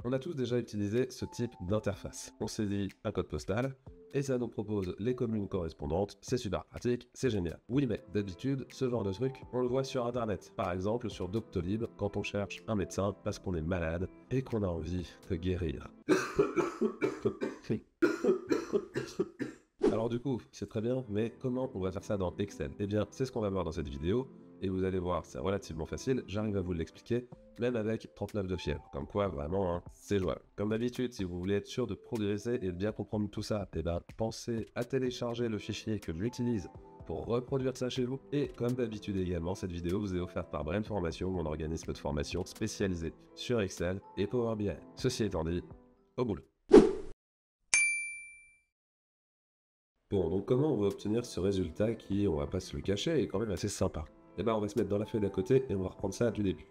On a tous déjà utilisé ce type d'interface. On saisit un code postal et ça nous propose les communes correspondantes. C'est super pratique, c'est génial. Oui, mais d'habitude, ce genre de truc, on le voit sur internet. Par exemple, sur Doctolib, quand on cherche un médecin parce qu'on est malade et qu'on a envie de guérir. Alors du coup, c'est très bien, mais comment on va faire ça dans Excel? Eh bien, c'est ce qu'on va voir dans cette vidéo, et vous allez voir, c'est relativement facile, j'arrive à vous l'expliquer, même avec 39 de fièvre. Comme quoi, vraiment, hein, c'est jouable. Comme d'habitude, si vous voulez être sûr de progresser et de bien comprendre tout ça, eh ben, pensez à télécharger le fichier que j'utilise pour reproduire ça chez vous. Et comme d'habitude également, cette vidéo vous est offerte par Brain Formation, mon organisme de formation spécialisé sur Excel et Power BI. Ceci étant dit, au boulot. Bon, donc comment on va obtenir ce résultat qui, on va pas se le cacher, est quand même assez sympa? Eh ben, on va se mettre dans la feuille d'à côté et on va reprendre ça du début.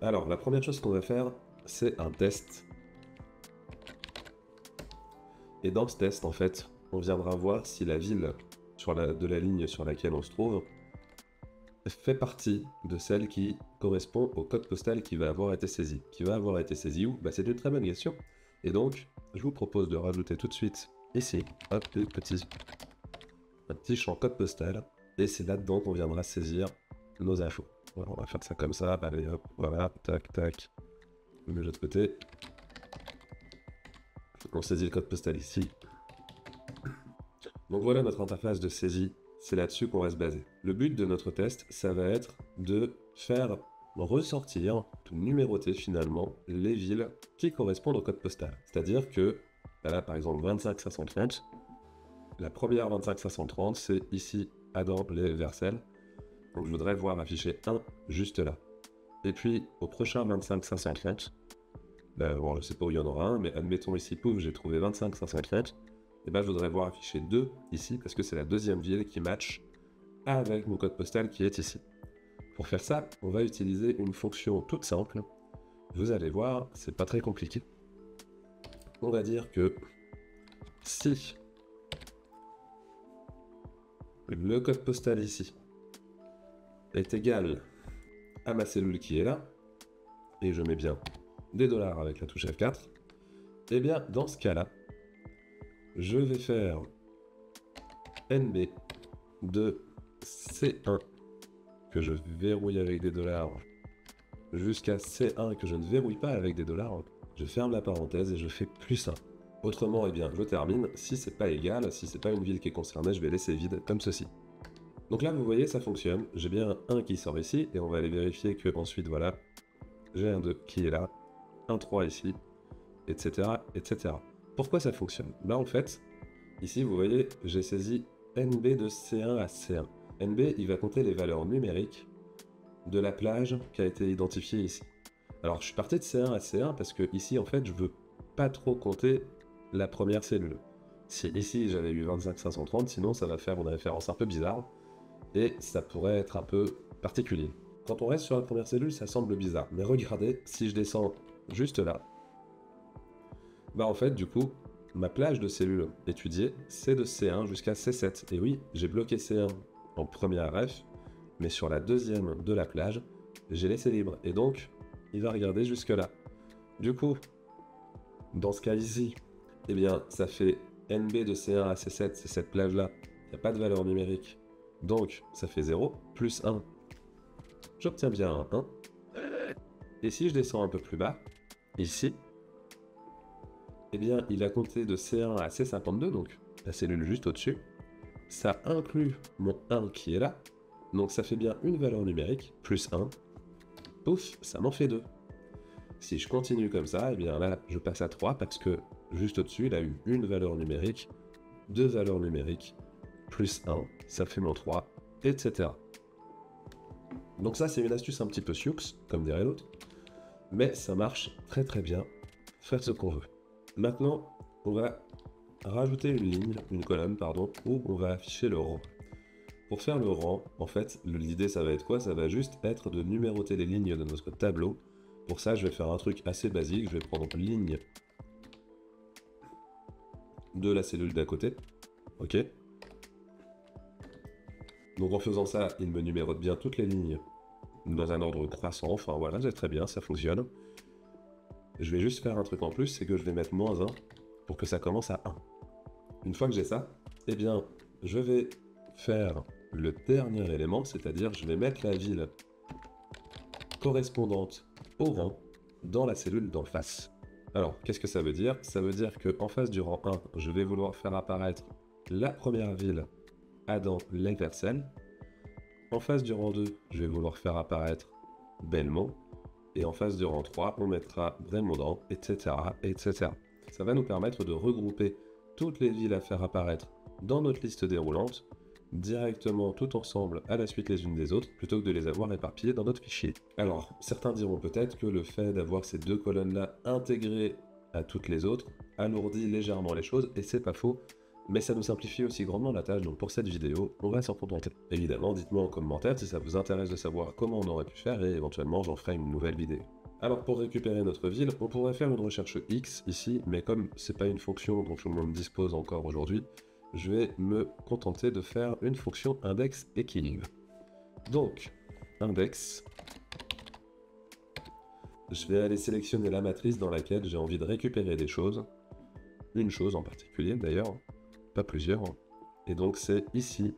Alors, la première chose qu'on va faire, c'est un test. Et dans ce test, en fait, on viendra voir si la ville de la ligne sur laquelle on se trouve fait partie de celle qui correspond au code postal qui va avoir été saisi. Qui va avoir été saisi où? Bah, c'est une très bonne question. Et donc, je vous propose de rajouter tout de suite ici, hop, un petit champ code postal. Et c'est là-dedans qu'on viendra saisir nos infos. Voilà, on va faire ça comme ça, allez hop, voilà, tac, tac. On met de l'autre côté. On saisit le code postal ici. Donc voilà notre interface de saisie, c'est là-dessus qu'on va se baser. Le but de notre test, ça va être de faire ressortir, de numéroter finalement, les villes qui correspondent au code postal. C'est-à-dire que, là par exemple 25530, la première 25530, c'est ici, dans les Versailles. Donc je voudrais voir afficher 1 juste là. Et puis au prochain 25530, bon je sais pas où il y en aura un, mais admettons ici, pouf, j'ai trouvé 25530. Et ben je voudrais voir afficher 2 ici, parce que c'est la deuxième ville qui match avec mon code postal qui est ici. Pour faire ça, on va utiliser une fonction toute simple. Vous allez voir, c'est pas très compliqué. On va dire que si le code postal ici est égal à ma cellule qui est là, et je mets bien des dollars avec la touche F4, et bien dans ce cas-là, je vais faire NB de C1 que je verrouille avec des dollars jusqu'à C1 que je ne verrouille pas avec des dollars. Je ferme la parenthèse et je fais plus 1. Autrement, eh bien, je termine. Si c'est pas égal, si c'est pas une ville qui est concernée, je vais laisser vide comme ceci. Donc là, vous voyez, ça fonctionne. J'ai bien un 1 qui sort ici et on va aller vérifier que ensuite, voilà, j'ai un 2 qui est là, un 3 ici, etc., etc. Pourquoi ça fonctionne? Bah en fait, ici, vous voyez, j'ai saisi NB de C1 à C1. NB, il va compter les valeurs numériques de la plage qui a été identifiée ici. Alors, je suis parti de C1 à C1 parce que ici, en fait, je veux pas trop compter la première cellule. Si ici, j'avais eu 25530, sinon ça va faire une référence un peu bizarre et ça pourrait être un peu particulier. Quand on reste sur la première cellule, ça semble bizarre. Mais regardez, si je descends juste là, bah en fait, du coup, ma plage de cellules étudiées, c'est de C1 jusqu'à C7. Et oui, j'ai bloqué C1 en première ref, mais sur la deuxième de la plage, j'ai laissé libre. Et donc, il va regarder jusque là. Du coup, dans ce cas ici, eh bien, ça fait NB de C1 à C7, c'est cette plage-là. Il n'y a pas de valeur numérique. Donc, ça fait 0, plus 1. J'obtiens bien un 1. Et si je descends un peu plus bas, ici, eh bien, il a compté de C1 à C52, donc la cellule juste au-dessus. Ça inclut mon 1 qui est là. Donc ça fait bien une valeur numérique, plus 1. Pouf, ça m'en fait 2. Si je continue comme ça, eh bien là, je passe à 3 parce que juste au-dessus, il a eu une valeur numérique, 2 valeurs numériques, plus 1, ça fait mon 3, etc. Donc ça, c'est une astuce un petit peu sioux, comme dirait l'autre, mais ça marche très très bien. Faites ce qu'on veut. Maintenant, on va rajouter une colonne, pardon, où on va afficher le rang. Pour faire le rang, en fait, l'idée ça va être quoi? Ça va juste être de numéroter les lignes de notre tableau. Pour ça, je vais faire un truc assez basique. Je vais prendre ligne de la cellule d'à côté. Ok. Donc en faisant ça, il me numérote bien toutes les lignes dans un ordre croissant. Enfin voilà, c'est très bien, ça fonctionne. Je vais juste faire un truc en plus, c'est que je vais mettre -1 pour que ça commence à 1. Une fois que j'ai ça, eh bien, je vais faire le dernier élément, c'est-à-dire je vais mettre la ville correspondante au rang dans la cellule d'en face. Alors, qu'est-ce que ça veut dire? Ça veut dire qu'en face du rang 1, je vais vouloir faire apparaître la première ville Adam Leversel. En face du rang 2, je vais vouloir faire apparaître Belmont. Et en face du rang 3, on mettra Brémondant, etc., etc. Ça va nous permettre de regrouper toutes les villes à faire apparaître dans notre liste déroulante directement tout ensemble à la suite les unes des autres, plutôt que de les avoir éparpillées dans notre fichier. Alors, certains diront peut-être que le fait d'avoir ces deux colonnes-là intégrées à toutes les autres alourdit légèrement les choses, et c'est pas faux, mais ça nous simplifie aussi grandement la tâche, donc pour cette vidéo, on va s'en contenter. Évidemment, dites-moi en commentaire si ça vous intéresse de savoir comment on aurait pu faire, et éventuellement j'en ferai une nouvelle vidéo. Alors pour récupérer notre ville, on pourrait faire une recherche X ici, mais comme c'est pas une fonction dont tout le monde dispose encore aujourd'hui, je vais me contenter de faire une fonction index équilibre. Donc, index, je vais aller sélectionner la matrice dans laquelle j'ai envie de récupérer des choses, une chose en particulier d'ailleurs, pas plusieurs, et donc c'est ici,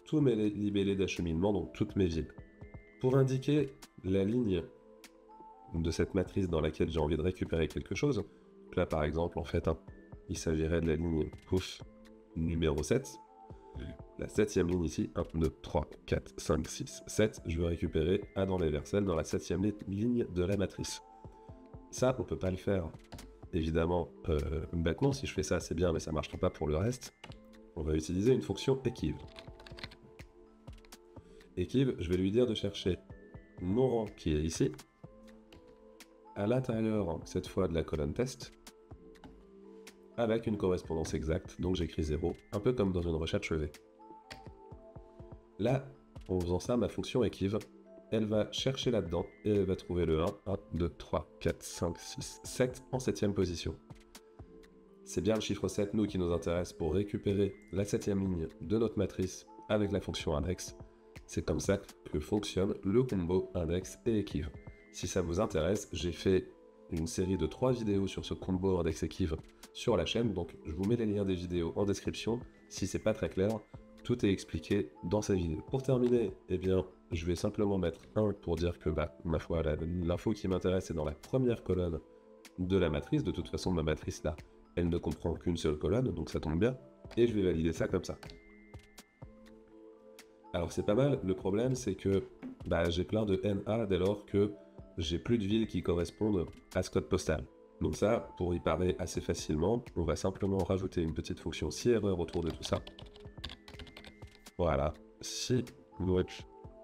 tous mes libellés d'acheminement, donc toutes mes villes. Pour indiquer la ligne de cette matrice dans laquelle j'ai envie de récupérer quelque chose, là par exemple en fait, il s'agirait de la ligne pouf numéro 7, la 7ème ligne ici, 1, 2, 3, 4, 5, 6, 7, je veux récupérer Adam Leversel dans la 7ème ligne de la matrice. Ça, on peut pas le faire, évidemment, bêtement. Si je fais ça, c'est bien, mais ça marchera pas pour le reste. On va utiliser une fonction equiv. Equiv, je vais lui dire de chercher mon rang qui est ici, à l'intérieur, cette fois, de la colonne test, avec une correspondance exacte, donc j'écris 0, un peu comme dans une recherche V. Là, en faisant ça, ma fonction equiv, elle va chercher là-dedans, et elle va trouver le 1, 1, 2, 3, 4, 5, 6, 7 en 7ème position. C'est bien le chiffre 7, nous, qui nous intéresse pour récupérer la 7ème ligne de notre matrice avec la fonction index. C'est comme ça que fonctionne le combo index et equiv. Si ça vous intéresse, j'ai fait une série de 3 vidéos sur ce combo index equiv sur la chaîne, donc je vous mets les liens des vidéos en description. Si c'est pas très clair, tout est expliqué dans cette vidéo. Pour terminer, eh bien, je vais simplement mettre 1 pour dire que, ma foi, l'info qui m'intéresse est dans la première colonne de la matrice. De toute façon, ma matrice là, elle ne comprend qu'une seule colonne, donc ça tombe bien. Et je vais valider ça comme ça. Alors c'est pas mal, le problème c'est que j'ai plein de NA dès lors que j'ai plus de villes qui correspondent à ce code postal. Donc ça, pour y parler assez facilement, on va simplement rajouter une petite fonction si erreur autour de tout ça. Voilà, si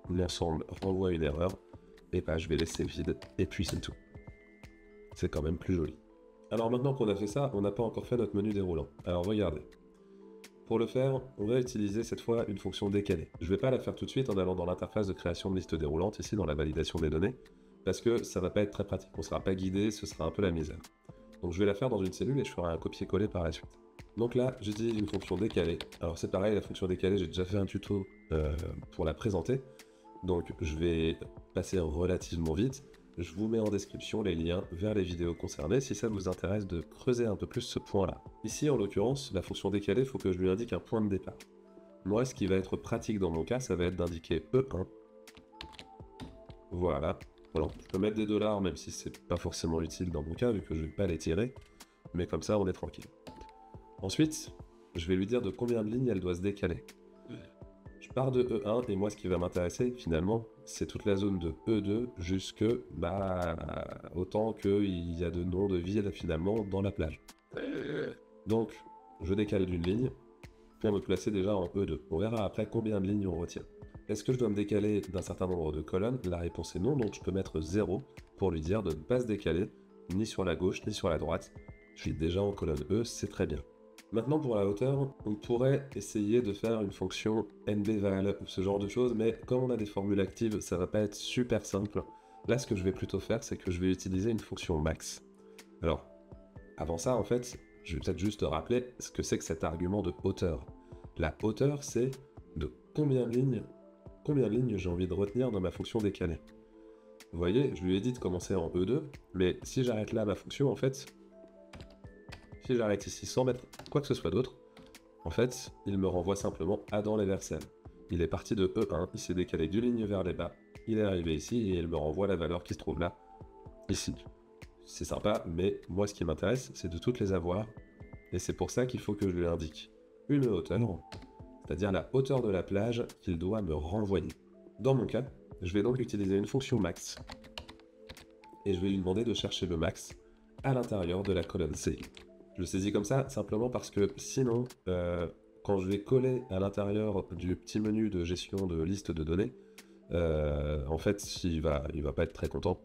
l'ensemble renvoie une erreur, et je vais laisser vide, et puis c'est tout. C'est quand même plus joli. Alors maintenant qu'on a fait ça, on n'a pas encore fait notre menu déroulant. Alors regardez. Pour le faire, on va utiliser cette fois une fonction décalée. Je ne vais pas la faire tout de suite en allant dans l'interface de création de liste déroulante, ici dans la validation des données, parce que ça va pas être très pratique, on ne sera pas guidé, ce sera un peu la misère. Donc je vais la faire dans une cellule et je ferai un copier-coller par la suite. Donc là, j'utilise une fonction décalée. Alors c'est pareil, la fonction décalée, j'ai déjà fait un tuto pour la présenter, donc je vais passer relativement vite. Je vous mets en description les liens vers les vidéos concernées si ça vous intéresse de creuser un peu plus ce point-là. Ici, en l'occurrence, la fonction décalée, il faut que je lui indique un point de départ. Moi, ce qui va être pratique dans mon cas, ça va être d'indiquer E1. Voilà. Alors, je peux mettre des $, même si c'est pas forcément utile dans mon cas, vu que je vais pas les tirer. Mais comme ça, on est tranquille. Ensuite, je vais lui dire de combien de lignes elle doit se décaler. Je pars de E1, et moi, ce qui va m'intéresser, finalement, c'est toute la zone de E2 jusque, autant qu'il y a de noms de villes, finalement, dans la plage. Donc, je décale d'une ligne pour me placer déjà en E2. On verra après combien de lignes on retient. Est-ce que je dois me décaler d'un certain nombre de colonnes? La réponse est non, donc je peux mettre 0 pour lui dire de ne pas se décaler, ni sur la gauche, ni sur la droite. Je suis déjà en colonne E, c'est très bien. Maintenant pour la hauteur, on pourrait essayer de faire une fonction nbval ou ce genre de choses, mais comme on a des formules actives, ça va pas être super simple. Là, ce que je vais plutôt faire, c'est que je vais utiliser une fonction max. Alors, avant ça, en fait, je vais peut-être juste rappeler ce que c'est que cet argument de hauteur. La hauteur, c'est de combien de lignes j'ai envie de retenir dans ma fonction décalée. vous voyez, je lui ai dit de commencer en E2, mais si j'arrête là ma fonction, en fait, si j'arrête ici sans mettre quoi que ce soit d'autre, en fait, il me renvoie simplement Adam Leversel. Il est parti de E1, il s'est décalé d'une ligne vers les bas, il est arrivé ici et il me renvoie la valeur qui se trouve là, ici. C'est sympa, mais moi ce qui m'intéresse, c'est de toutes les avoir, et c'est pour ça qu'il faut que je lui indique une hauteur, c'est-à-dire la hauteur de la plage qu'il doit me renvoyer. Dans mon cas, je vais donc utiliser une fonction max, et je vais lui demander de chercher le max à l'intérieur de la colonne C. Je le saisis comme ça simplement parce que sinon, quand je vais coller à l'intérieur du petit menu de gestion de liste de données, en fait, il va pas être très content.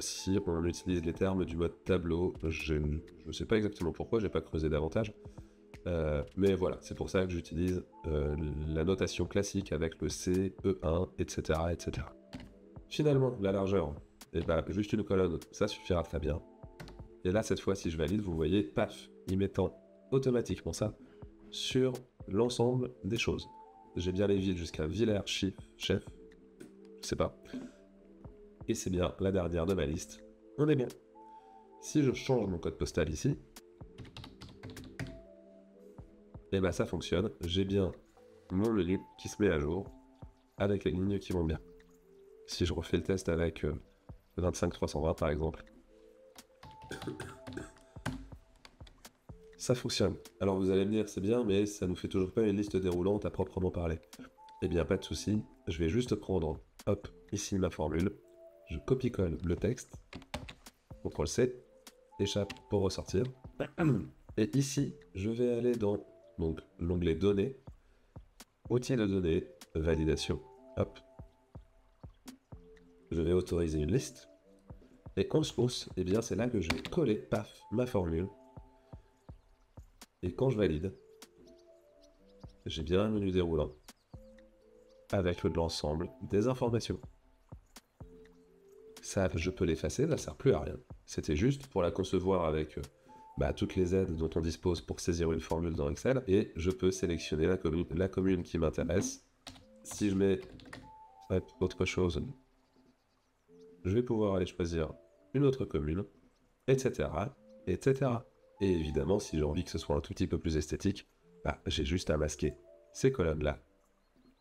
Si on utilise les termes du mode tableau, je ne sais pas exactement pourquoi, j'ai pas creusé davantage. Mais voilà, c'est pour ça que j'utilise la notation classique avec le C, E1, etc. etc. Finalement, la largeur, juste une colonne, ça suffira très bien. Et là, cette fois, si je valide, vous voyez, paf, il m'étend automatiquement ça sur l'ensemble des choses. J'ai bien les villes jusqu'à Villers, Chef, je sais pas. Et c'est bien la dernière de ma liste. On est bien. Si je change mon code postal ici, et bah ça fonctionne. J'ai bien mon menu qui se met à jour avec les lignes qui vont bien. Si je refais le test avec 25320 par exemple, ça fonctionne. Alors vous allez me dire, c'est bien, mais ça nous fait toujours pas une liste déroulante à proprement parler. Eh bien, pas de souci. Je vais juste prendre, hop, ici ma formule. Je copie-colle le texte. CTRL-C, échappe pour ressortir. Et ici, je vais aller dans l'onglet Données, outil de données, validation. Hop. Je vais autoriser une liste. Et quand je pousse, eh bien, c'est là que je vais coller, paf, ma formule. Et quand je valide, j'ai bien un menu déroulant avec l'ensemble des informations. Ça, je peux l'effacer, ça ne sert plus à rien. C'était juste pour la concevoir avec toutes les aides dont on dispose pour saisir une formule dans Excel, et je peux sélectionner la commune qui m'intéresse. Si je mets autre chose, je vais pouvoir aller choisir une autre commune, etc., etc. Et évidemment, si j'ai envie que ce soit un tout petit peu plus esthétique, j'ai juste à masquer ces colonnes-là.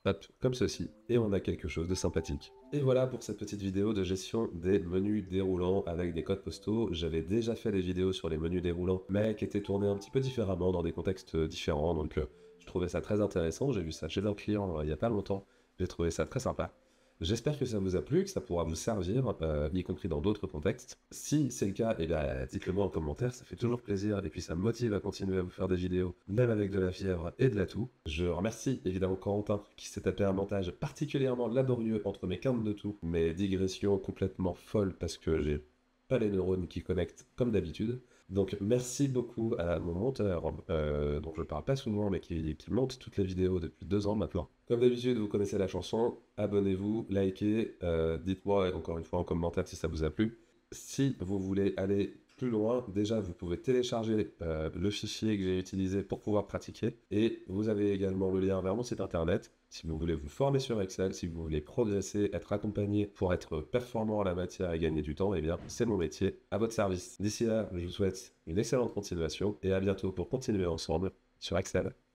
Hop, comme ceci, et on a quelque chose de sympathique. Et voilà pour cette petite vidéo de gestion des menus déroulants avec des codes postaux. J'avais déjà fait des vidéos sur les menus déroulants, mais qui étaient tournés un petit peu différemment, dans des contextes différents, donc je trouvais ça très intéressant. J'ai vu ça chez un client il n'y a pas longtemps, j'ai trouvé ça très sympa. J'espère que ça vous a plu, que ça pourra vous servir, y compris dans d'autres contextes. Si c'est le cas, dites-le moi en commentaire, ça fait toujours plaisir, et puis ça me motive à continuer à vous faire des vidéos, même avec de la fièvre et de la toux. Je remercie évidemment Corentin, qui s'est tapé un montage particulièrement laborieux entre mes quintes de toux, mes digressions complètement folles, parce que j'ai pas les neurones qui connectent comme d'habitude. Donc merci beaucoup à mon monteur, dont je parle pas souvent, mais qui monte toutes les vidéos depuis 2 ans maintenant. Comme d'habitude, vous connaissez la chanson, abonnez-vous, likez, dites-moi encore une fois en commentaire si ça vous a plu. Si vous voulez aller plus loin, déjà vous pouvez télécharger le fichier que j'ai utilisé pour pouvoir pratiquer, et vous avez également le lien vers mon site internet. Si vous voulez vous former sur Excel, si vous voulez progresser, être accompagné pour être performant en la matière et gagner du temps, eh bien c'est mon métier, à votre service. D'ici là, je vous souhaite une excellente continuation et à bientôt pour continuer ensemble sur Excel.